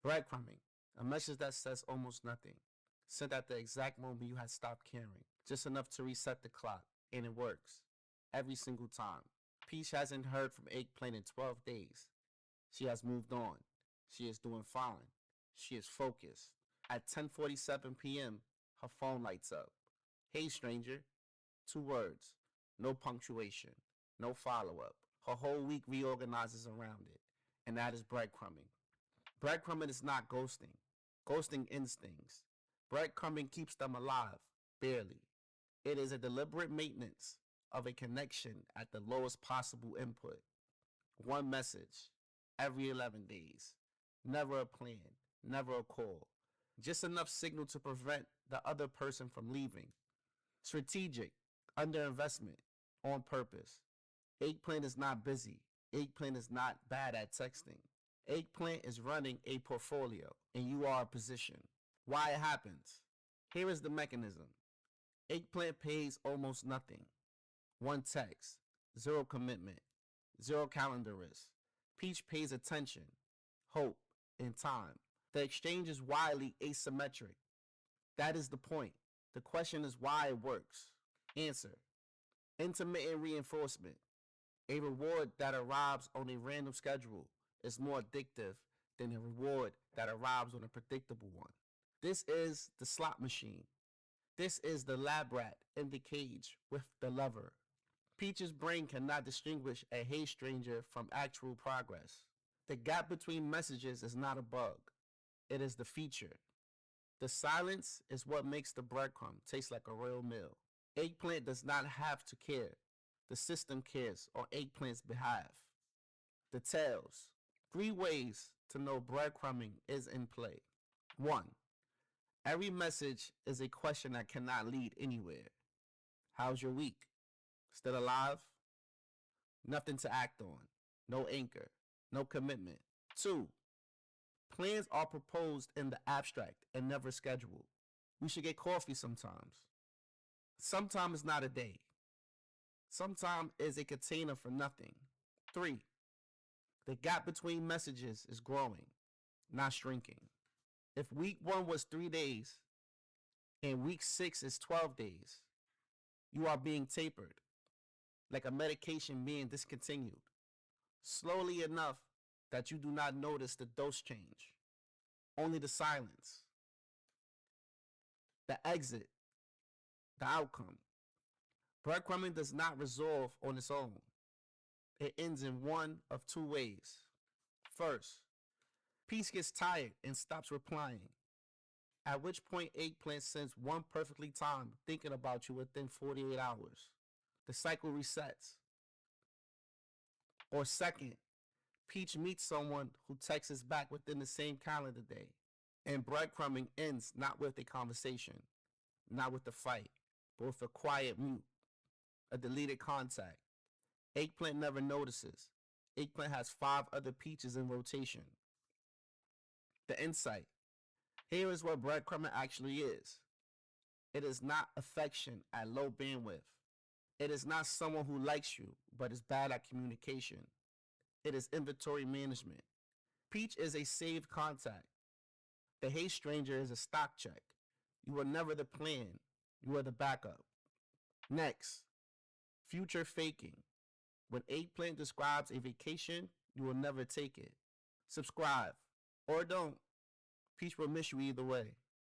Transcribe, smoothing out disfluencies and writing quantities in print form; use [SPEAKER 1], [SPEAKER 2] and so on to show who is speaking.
[SPEAKER 1] Breadcrumbing, a message that says almost nothing, sent at the exact moment you had stopped caring, just enough to reset the clock, and it works. Every single time. Peach hasn't heard from Eggplant in 12 days. She has moved on. She is doing fine. She is focused. At 10:47 p.m., her phone lights up. Hey, stranger. 2 words. No punctuation. No follow-up. Her whole week reorganizes around it. And that is breadcrumbing. Breadcrumbing is not ghosting. Ghosting ends things. Breadcrumbing keeps them alive, barely. It is a deliberate maintenance of a connection at the lowest possible input. One message every 11 days. Never a plan, never a call. Just enough signal to prevent the other person from leaving. Strategic, underinvestment, on purpose. Eggplant is not busy. Eggplant is not bad at texting. Eggplant is running a portfolio, and you are a position. Why it happens? Here is the mechanism. Eggplant pays almost nothing. One text, zero commitment, zero calendar risk. Peach pays attention, hope, and time. The exchange is widely asymmetric. That is the point. The question is why it works. Answer: intermittent reinforcement. A reward that arrives on a random schedule is more addictive than a reward that arrives on a predictable one. This is the slot machine. This is the lab rat in the cage with the lever. Peach's brain cannot distinguish a hey stranger from actual progress. The gap between messages is not a bug. It is the feature. The silence is what makes the breadcrumb taste like a real meal. Eggplant does not have to care. The system cares on Eggplant's behalf. The tails. 3 ways to know breadcrumbing is in play. 1. Every message is a question that cannot lead anywhere. How's your week? Still alive? Nothing to act on. No anchor. No commitment. 2. Plans are proposed in the abstract and never scheduled. We should get coffee sometimes. Sometimes it's not a day. Sometimes it's a container for nothing. 3. The gap between messages is growing, not shrinking. If week 1 was 3 days and week 6 is 12 days, you are being tapered, like a medication being discontinued, slowly enough that you do not notice the dose change, only the silence, the exit, the outcome. Breadcrumbing does not resolve on its own. It ends in one of 2 ways. First, Peace gets tired and stops replying, at which point Eggplant sends one perfectly timed thinking about you within 48 hours. The cycle resets. Or second, Peach meets someone who texts back within the same calendar day, and breadcrumbing ends not with a conversation, not with a fight, but with a quiet mute, a deleted contact. Eggplant never notices. Eggplant has 5 other Peaches in rotation. The insight. Here is what breadcrumbing actually is. It is not affection at low bandwidth. It is not someone who likes you, but is bad at communication. It is inventory management. Peach is a saved contact. The hey stranger is a stock check. You are never the plan. You are the backup. Next, future faking. When Eggplant describes a vacation, you will never take it. Subscribe or don't. Peach will miss you either way.